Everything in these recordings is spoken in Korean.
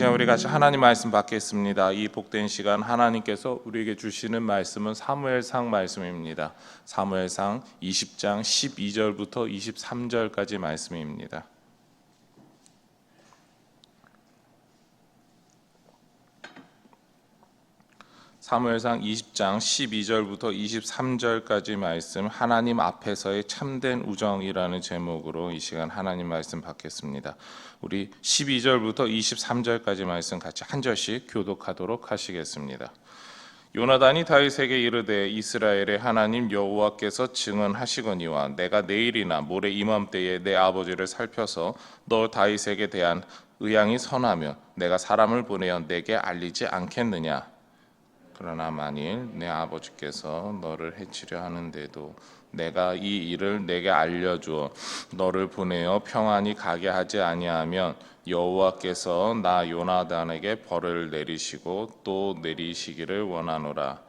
시간 우리 같이 하나님 말씀 받겠습니다. 이 복된 시간 하나님께서 우리에게 주시는 말씀은 사무엘상 말씀입니다. 사무엘상 20장 12절부터 23절까지 말씀입니다. 사무엘상 20장 12절부터 23절까지 말씀, 하나님 앞에서의 참된 우정이라는 제목으로 이 시간 하나님 말씀 받겠습니다. 우리 12절부터 23절까지 말씀 같이 한 절씩 교독하도록 하시겠습니다. 요나단이 다윗에게 이르되 이스라엘의 하나님 여호와께서 증언하시거니와 내가 내일이나 모레 이맘때에 내 아버지를 살펴서 너 다윗에게 대한 의향이 선하면 내가 사람을 보내어 내게 알리지 않겠느냐. 그러나 만일 내 아버지께서 너를 해치려 하는데도 내가 이 일을 내게 알려주어 너를 보내어 평안히 가게 하지 아니하면 여호와께서 나 요나단에게 벌을 내리시고 또 내리시기를 원하노라.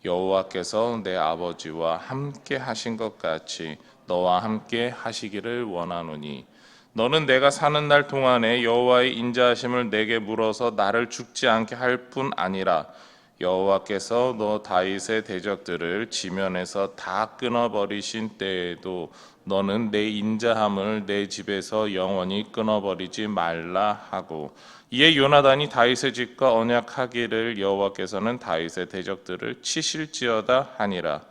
여호와께서 내 아버지와 함께 하신 것 같이 너와 함께 하시기를 원하노니 너는 내가 사는 날 동안에 여호와의 인자하심을 내게 물어서 나를 죽지 않게 할 뿐 아니라 여호와께서 너 다윗의 대적들을 지면에서 다 끊어버리신 때에도 너는 내 인자함을 내 집에서 영원히 끊어버리지 말라 하고 이에 요나단이 다윗의 집과 언약하기를 여호와께서는 다윗의 대적들을 치실지어다 하니라.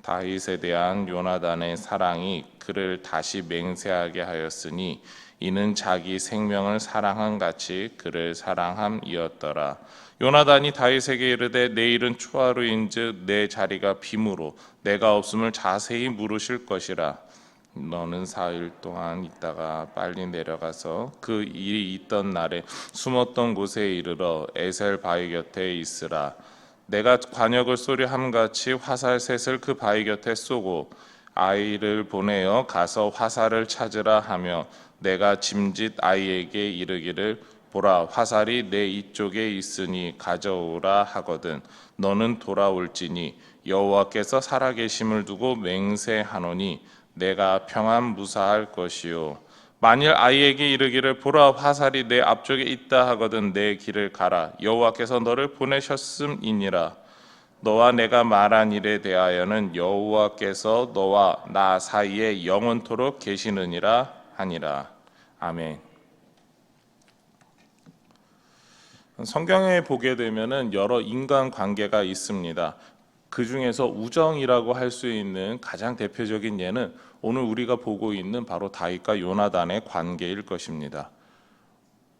다윗에 대한 요나단의 사랑이 그를 다시 맹세하게 하였으니 이는 자기 생명을 사랑한 같이 그를 사랑함이었더라. 요나단이 다윗에게 이르되 내일은 초하루인즉 내 자리가 빔으로 내가 없음을 자세히 물으실 것이라. 너는 4일 동안 있다가 빨리 내려가서 그 일이 있던 날에 숨었던 곳에 이르러 에셀 바위 곁에 있으라. 내가 관역을 쏘려 함같이 화살 셋을 그 바위 곁에 쏘고 아이를 보내어 가서 화살을 찾으라 하며 내가 짐짓 아이에게 이르기를 보라 화살이 내 이쪽에 있으니 가져오라 하거든 너는 돌아올지니 여호와께서 살아계심을 두고 맹세하노니 내가 평안 무사할 것이요 만일 아이에게 이르기를 보라 화살이 내 앞쪽에 있다 하거든 내 길을 가라 여호와께서 너를 보내셨음이니라. 너와 내가 말한 일에 대하여는 여호와께서 너와 나 사이에 영원토록 계시느니라 하니라. 아멘. 성경에 보게 되면은 여러 인간 관계가 있습니다. 그 중에서 우정이라고 할 수 있는 가장 대표적인 예는 오늘 우리가 보고 있는 바로 다윗과 요나단의 관계일 것입니다.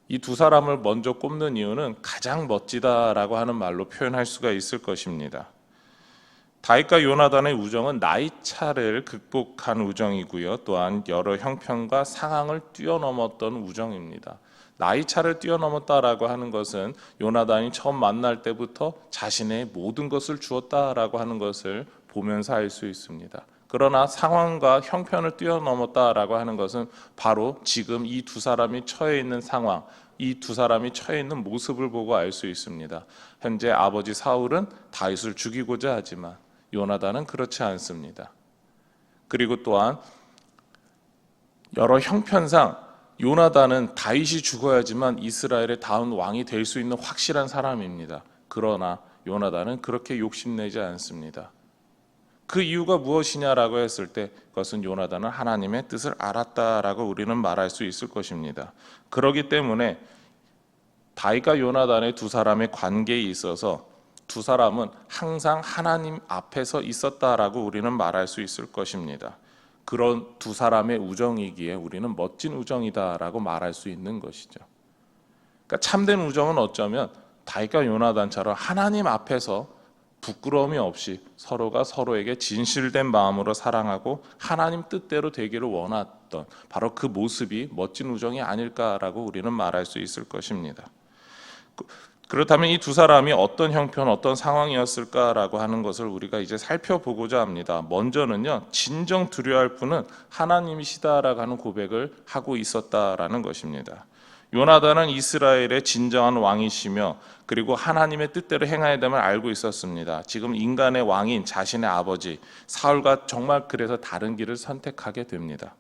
이 두 사람을 먼저 꼽는 이유는 가장 멋지다라고 하는 말로 표현할 수가 있을 것입니다. 다윗과 요나단의 우정은 나이 차를 극복한 우정이고요. 또한 여러 형편과 상황을 뛰어넘었던 우정입니다. 나이 차를 뛰어넘었다라고 하는 것은 요나단이 처음 만날 때부터 자신의 모든 것을 주었다라고 하는 것을 보면서 알 수 있습니다. 그러나 상황과 형편을 뛰어넘었다라고 하는 것은 바로 지금 이 두 사람이 처해 있는 상황, 이 두 사람이 처해 있는 모습을 보고 알 수 있습니다. 현재 아버지 사울은 다윗을 죽이고자 하지만 요나단은 그렇지 않습니다. 그리고 또한 여러 형편상 요나단은 다윗이 죽어야지만 이스라엘의 다음 왕이 될 수 있는 확실한 사람입니다. 그러나 요나단은 그렇게 욕심내지 않습니다. 그 이유가 무엇이냐라고 했을 때 그것은 요나단은 하나님의 뜻을 알았다라고 우리는 말할 수 있을 것입니다. 그렇기 때문에 다윗과 요나단의 두 사람의 관계에 있어서 두 사람은 항상 하나님 앞에서 있었다라고 우리는 말할 수 있을 것입니다. 그런 두 사람의 우정이기에 우리는 멋진 우정이다라고 말할 수 있는 것이죠. 그러니까 참된 우정은 어쩌면 다윗과 요나단처럼 하나님 앞에서 부끄러움이 없이 서로가 서로에게 진실된 마음으로 사랑하고 하나님 뜻대로 되기를 원했던 바로 그 모습이 멋진 우정이 아닐까라고 우리는 말할 수 있을 것입니다. 그렇다면 이 두 사람이 어떤 형편, 어떤 상황이었을까라고 하는 것을 우리가 이제 살펴보고자 합니다. 먼저는요, 진정 두려워할 분은 하나님이시다라고 하는 고백을 하고 있었다라는 것입니다. 요나단은 이스라엘의 진정한 왕이시며 그리고 하나님의 뜻대로 행해야 됨을 알고 있었습니다. 지금 인간의 왕인 자신의 아버지 사울과 정말 그래서 다른 길을 선택하게 됩니다.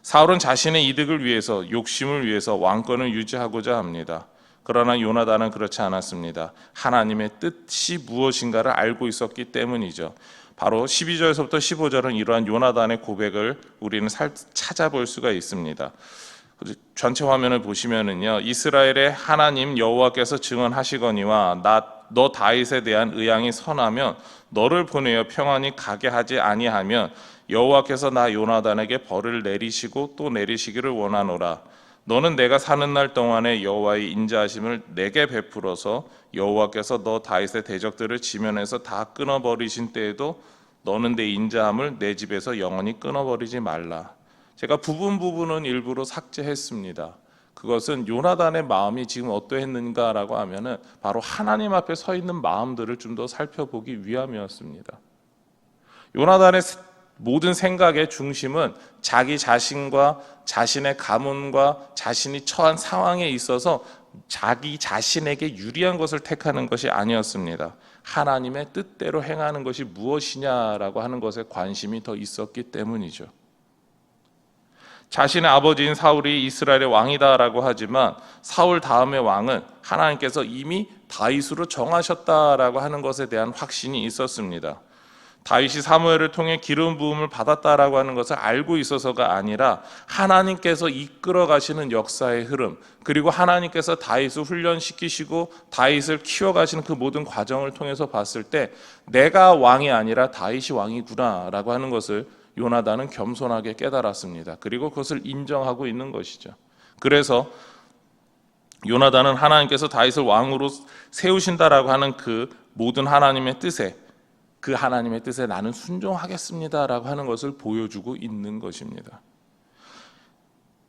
사울은 자신의 이득을 위해서 욕심을 위해서 왕권을 유지하고자 합니다. 그러나 요나단은 그렇지 않았습니다. 하나님의 뜻이 무엇인가를 알고 있었기 때문이죠. 바로 12절에서부터 15절은 이러한 요나단의 고백을 우리는 찾아볼 수가 있습니다. 전체 화면을 보시면은요, 이스라엘의 하나님 여호와께서 증언하시거니와 너 다윗에 대한 의향이 선하면 너를 보내어 평안히 가게 하지 아니하면 여호와께서 나 요나단에게 벌을 내리시고 또 내리시기를 원하노라. 너는 내가 사는 날 동안에 여호와의 인자하심을 내게 베풀어서 여호와께서 너 다윗의 대적들을 지면에서 다 끊어버리신 때에도 너는 내 인자함을 내 집에서 영원히 끊어버리지 말라. 제가 부분은 일부러 삭제했습니다. 그것은 요나단의 마음이 지금 어떠했는가라고 하면은 바로 하나님 앞에 서 있는 마음들을 좀 더 살펴보기 위함이었습니다. 요나단의 모든 생각의 중심은 자기 자신과 자신의 가문과 자신이 처한 상황에 있어서 자기 자신에게 유리한 것을 택하는 것이 아니었습니다. 하나님의 뜻대로 행하는 것이 무엇이냐라고 하는 것에 관심이 더 있었기 때문이죠. 자신의 아버지인 사울이 이스라엘의 왕이다라고 하지만 사울 다음의 왕은 하나님께서 이미 다윗으로 정하셨다라고 하는 것에 대한 확신이 있었습니다. 다윗이 사무엘을 통해 기름 부음을 받았다라고 하는 것을 알고 있어서가 아니라 하나님께서 이끌어 가시는 역사의 흐름, 그리고 하나님께서 다윗을 훈련시키시고 다윗을 키워가시는 그 모든 과정을 통해서 봤을 때 내가 왕이 아니라 다윗이 왕이구나라고 하는 것을 요나단은 겸손하게 깨달았습니다. 그리고 그것을 인정하고 있는 것이죠. 그래서 요나단은 하나님께서 다윗을 왕으로 세우신다라고 하는 그 모든 하나님의 뜻에, 그 하나님의 뜻에 나는 순종하겠습니다라고 하는 것을 보여주고 있는 것입니다.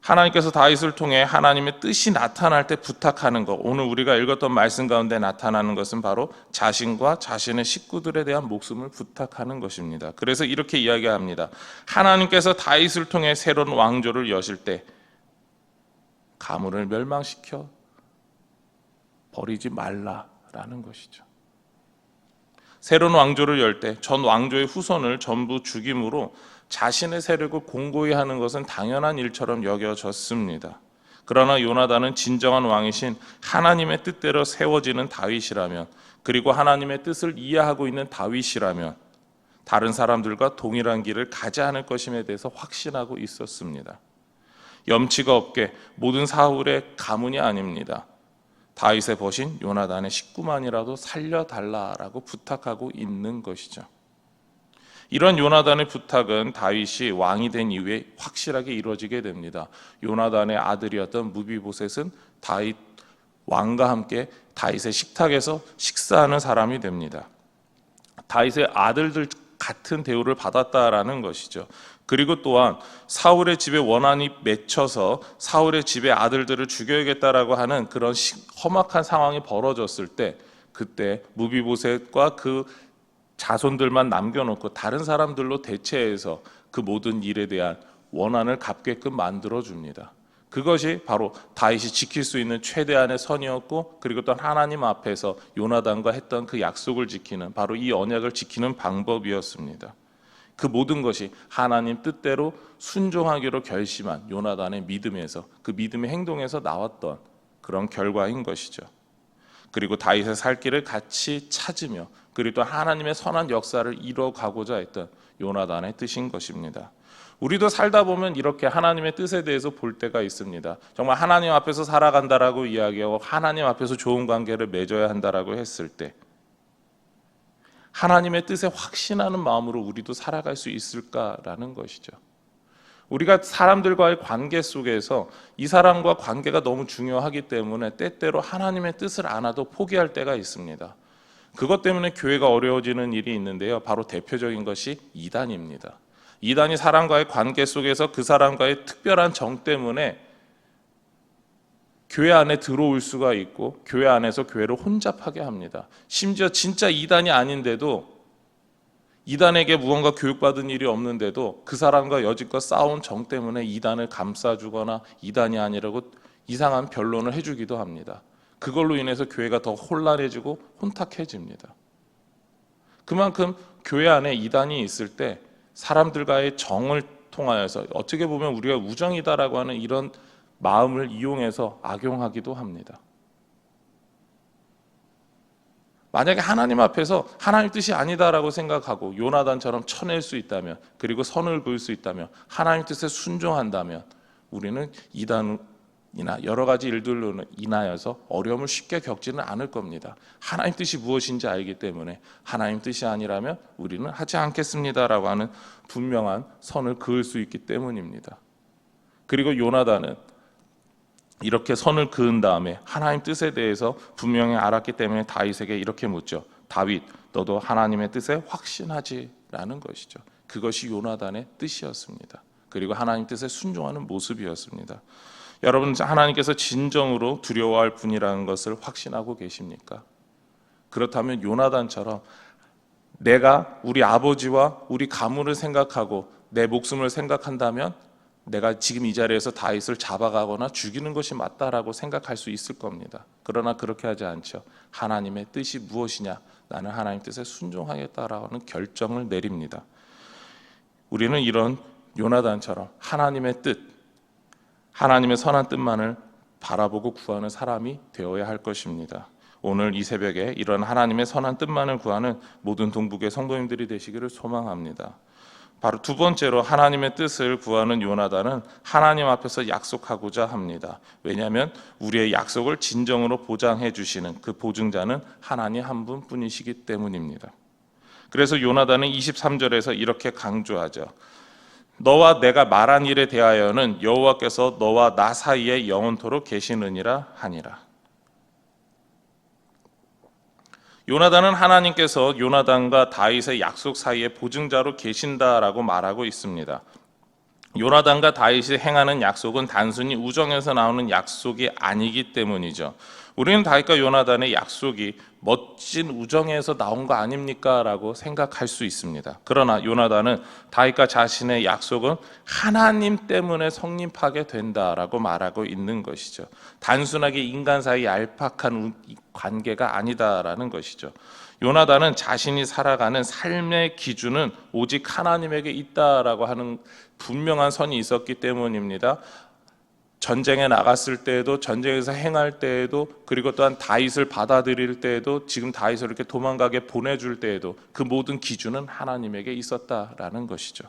하나님께서 다윗을 통해 하나님의 뜻이 나타날 때 부탁하는 것, 오늘 우리가 읽었던 말씀 가운데 나타나는 것은 바로 자신과 자신의 식구들에 대한 목숨을 부탁하는 것입니다. 그래서 이렇게 이야기합니다. 하나님께서 다윗을 통해 새로운 왕조를 여실 때 가문을 멸망시켜 버리지 말라라는 것이죠. 새로운 왕조를 열 때 전 왕조의 후손을 전부 죽임으로 자신의 세력을 공고히 하는 것은 당연한 일처럼 여겨졌습니다. 그러나 요나단은 진정한 왕이신 하나님의 뜻대로 세워지는 다윗이라면, 그리고 하나님의 뜻을 이해하고 있는 다윗이라면 다른 사람들과 동일한 길을 가지 않을 것임에 대해서 확신하고 있었습니다. 염치가 없게 모든 사울의 가문이 아닙니다. 다윗의 벗인 요나단의 식구만이라도 살려달라라고 부탁하고 있는 것이죠. 이런 요나단의 부탁은 다윗이 왕이 된 이후에 확실하게 이루어지게 됩니다. 요나단의 아들이었던 무비보셋은 다윗 왕과 함께 다윗의 식탁에서 식사하는 사람이 됩니다. 다윗의 아들들 같은 대우를 받았다라는 것이죠. 그리고 또한 사울의 집에 원한이 맺혀서 사울의 집의 아들들을 죽여야겠다라고 하는 그런 험악한 상황이 벌어졌을 때, 그때 무비보셋과 그 자손들만 남겨놓고 다른 사람들로 대체해서 그 모든 일에 대한 원한을 갚게끔 만들어줍니다. 그것이 바로 다윗이 지킬 수 있는 최대한의 선이었고, 그리고 또 하나님 앞에서 요나단과 했던 그 약속을 지키는, 바로 이 언약을 지키는 방법이었습니다. 그 모든 것이 하나님 뜻대로 순종하기로 결심한 요나단의 믿음에서, 그 믿음의 행동에서 나왔던 그런 결과인 것이죠. 그리고 다윗의 살 길을 같이 찾으며, 그리고 또 하나님의 선한 역사를 이뤄가고자 했던 요나단의 뜻인 것입니다. 우리도 살다 보면 이렇게 하나님의 뜻에 대해서 볼 때가 있습니다. 정말 하나님 앞에서 살아간다라고 이야기하고 하나님 앞에서 좋은 관계를 맺어야 한다라고 했을 때 하나님의 뜻에 확신하는 마음으로 우리도 살아갈 수 있을까라는 것이죠. 우리가 사람들과의 관계 속에서 이 사람과 관계가 너무 중요하기 때문에 때때로 하나님의 뜻을 안아도 포기할 때가 있습니다. 그것 때문에 교회가 어려워지는 일이 있는데요. 바로 대표적인 것이 이단입니다. 이단이 사람과의 관계 속에서 그 사람과의 특별한 정 때문에 교회 안에 들어올 수가 있고, 교회 안에서 교회를 혼잡하게 합니다. 심지어 진짜 이단이 아닌데도, 이단에게 무언가 교육받은 일이 없는데도 그 사람과 여지껏 싸운 정 때문에 이단을 감싸주거나 이단이 아니라고 이상한 변론을 해주기도 합니다. 그걸로 인해서 교회가 더 혼란해지고 혼탁해집니다. 그만큼 교회 안에 이단이 있을 때 사람들과의 정을 통하여서 어떻게 보면 우리가 우정이다라고 하는 이런 마음을 이용해서 악용하기도 합니다. 만약에 하나님 앞에서 하나님 뜻이 아니다라고 생각하고 요나단처럼 쳐낼 수 있다면, 그리고 선을 그을 수 있다면, 하나님 뜻에 순종한다면 우리는 이단이나 여러 가지 일들로 인하여서 어려움을 쉽게 겪지는 않을 겁니다. 하나님 뜻이 무엇인지 알기 때문에 하나님 뜻이 아니라면 우리는 하지 않겠습니다라고 하는 분명한 선을 그을 수 있기 때문입니다. 그리고 요나단은 이렇게 선을 그은 다음에 하나님 뜻에 대해서 분명히 알았기 때문에 다윗에게 이렇게 묻죠. 다윗, 너도 하나님의 뜻에 확신하지라는 것이죠. 그것이 요나단의 뜻이었습니다. 그리고 하나님 뜻에 순종하는 모습이었습니다. 여러분, 하나님께서 진정으로 두려워할 분이라는 것을 확신하고 계십니까? 그렇다면 요나단처럼 내가 우리 아버지와 우리 가문을 생각하고 내 목숨을 생각한다면 내가 지금 이 자리에서 다윗을 잡아가거나 죽이는 것이 맞다라고 생각할 수 있을 겁니다. 그러나 그렇게 하지 않죠. 하나님의 뜻이 무엇이냐? 나는 하나님 뜻에 순종하겠다라는 결정을 내립니다. 우리는 이런 요나단처럼 하나님의 뜻, 하나님의 선한 뜻만을 바라보고 구하는 사람이 되어야 할 것입니다. 오늘 이 새벽에 이런 하나님의 선한 뜻만을 구하는 모든 동북의 성도님들이 되시기를 소망합니다. 바로 두 번째로 하나님의 뜻을 구하는 요나단은 하나님 앞에서 약속하고자 합니다. 왜냐하면 우리의 약속을 진정으로 보장해 주시는 그 보증자는 하나님 한 분뿐이시기 때문입니다. 그래서 요나단은 23절에서 이렇게 강조하죠. 너와 내가 말한 일에 대하여는 여호와께서 너와 나 사이에 영원토록 계시느니라 하니라. 요나단은 하나님께서 요나단과 다윗의 약속 사이에 보증자로 계신다라고 말하고 있습니다. 요나단과 다윗이 행하는 약속은 단순히 우정에서 나오는 약속이 아니기 때문이죠. 우리는 다윗과 요나단의 약속이 멋진 우정에서 나온 거 아닙니까? 라고 생각할 수 있습니다. 그러나 요나단은 다윗과 자신의 약속은 하나님 때문에 성립하게 된다라고 말하고 있는 것이죠. 단순하게 인간 사이 얄팍한 관계가 아니다라는 것이죠. 요나단은 자신이 살아가는 삶의 기준은 오직 하나님에게 있다라고 하는 분명한 선이 있었기 때문입니다. 전쟁에 나갔을 때에도, 전쟁에서 행할 때에도, 그리고 또한 다윗을 받아들일 때에도, 지금 다윗을 이렇게 도망가게 보내줄 때에도 그 모든 기준은 하나님에게 있었다라는 것이죠.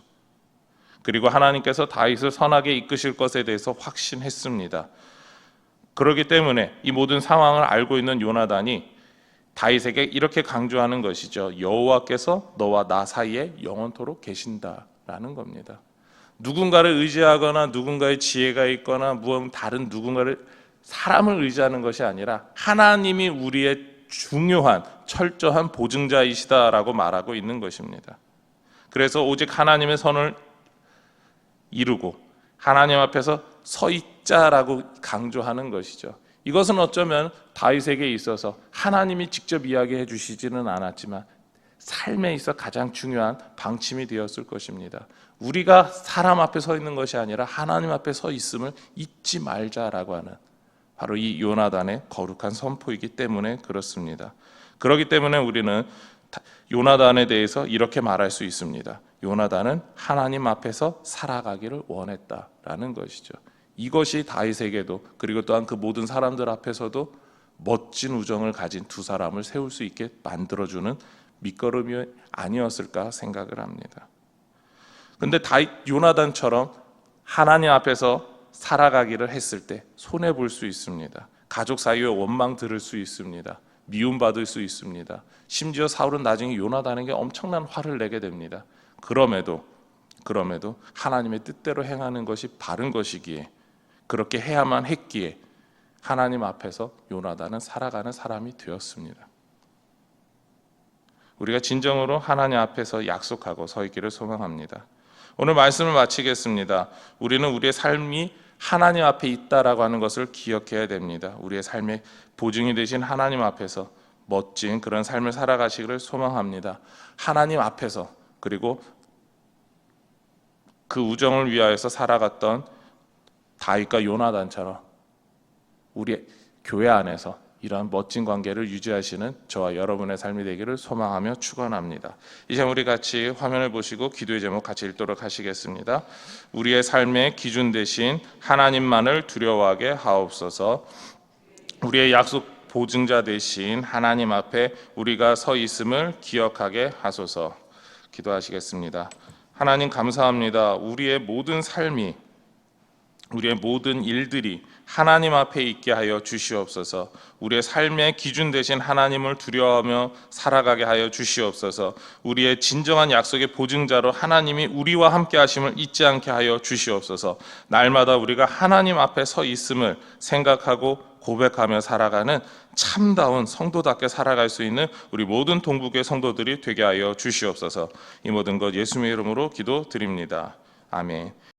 그리고 하나님께서 다윗을 선하게 이끄실 것에 대해서 확신했습니다. 그렇기 때문에 이 모든 상황을 알고 있는 요나단이 다윗에게 이렇게 강조하는 것이죠. 여호와께서 너와 나 사이에 영원토록 계신다라는 겁니다. 누군가를 의지하거나 누군가의 지혜가 있거나 무언 다른 누군가를, 사람을 의지하는 것이 아니라 하나님이 우리의 중요한 철저한 보증자이시다라고 말하고 있는 것입니다. 그래서 오직 하나님의 선을 이루고 하나님 앞에서 서 있자라고 강조하는 것이죠. 이것은 어쩌면 다윗에게 있어서 하나님이 직접 이야기해 주시지는 않았지만 삶에 있어 가장 중요한 방침이 되었을 것입니다. 우리가 사람 앞에 서 있는 것이 아니라 하나님 앞에 서 있음을 잊지 말자라고 하는 바로 이 요나단의 거룩한 선포이기 때문에 그렇습니다. 그렇기 때문에 우리는 요나단에 대해서 이렇게 말할 수 있습니다. 요나단은 하나님 앞에서 살아가기를 원했다라는 것이죠. 이것이 다윗에게도, 그리고 또한 그 모든 사람들 앞에서도 멋진 우정을 가진 두 사람을 세울 수 있게 만들어주는 밑거름이 아니었을까 생각을 합니다. 근데 다윗, 요나단처럼 하나님 앞에서 살아가기를 했을 때 손해 볼 수 있습니다. 가족 사이에 원망 들을 수 있습니다. 미움받을 수 있습니다. 심지어 사울은 나중에 요나단에게 엄청난 화를 내게 됩니다. 그럼에도 하나님의 뜻대로 행하는 것이 바른 것이기에, 그렇게 해야만 했기에 하나님 앞에서 요나단은 살아가는 사람이 되었습니다. 우리가 진정으로 하나님 앞에서 약속하고 서 있기를 소망합니다. 오늘 말씀을 마치겠습니다. 우리는 우리의 삶이 하나님 앞에 있다라고 하는 것을 기억해야 됩니다. 우리의 삶의 보증이 되신 하나님 앞에서 멋진 그런 삶을 살아가시기를 소망합니다. 하나님 앞에서, 그리고 그 우정을 위하여서 살아갔던 다윗과 요나단처럼 우리 교회 안에서 이러한 멋진 관계를 유지하시는 저와 여러분의 삶이 되기를 소망하며 축원합니다. 이제 우리 같이 화면을 보시고 기도의 제목 같이 읽도록 하시겠습니다. 우리의 삶의 기준 대신 하나님만을 두려워하게 하옵소서. 우리의 약속 보증자 되신 하나님 앞에 우리가 서 있음을 기억하게 하소서. 기도하시겠습니다. 하나님 감사합니다. 우리의 모든 삶이, 우리의 모든 일들이 하나님 앞에 있게 하여 주시옵소서. 우리의 삶의 기준 되신 하나님을 두려워하며 살아가게 하여 주시옵소서. 우리의 진정한 약속의 보증자로 하나님이 우리와 함께 하심을 잊지 않게 하여 주시옵소서. 날마다 우리가 하나님 앞에 서 있음을 생각하고 고백하며 살아가는 참다운 성도답게 살아갈 수 있는 우리 모든 동북의 성도들이 되게 하여 주시옵소서. 이 모든 것 예수님의 이름으로 기도드립니다. 아멘.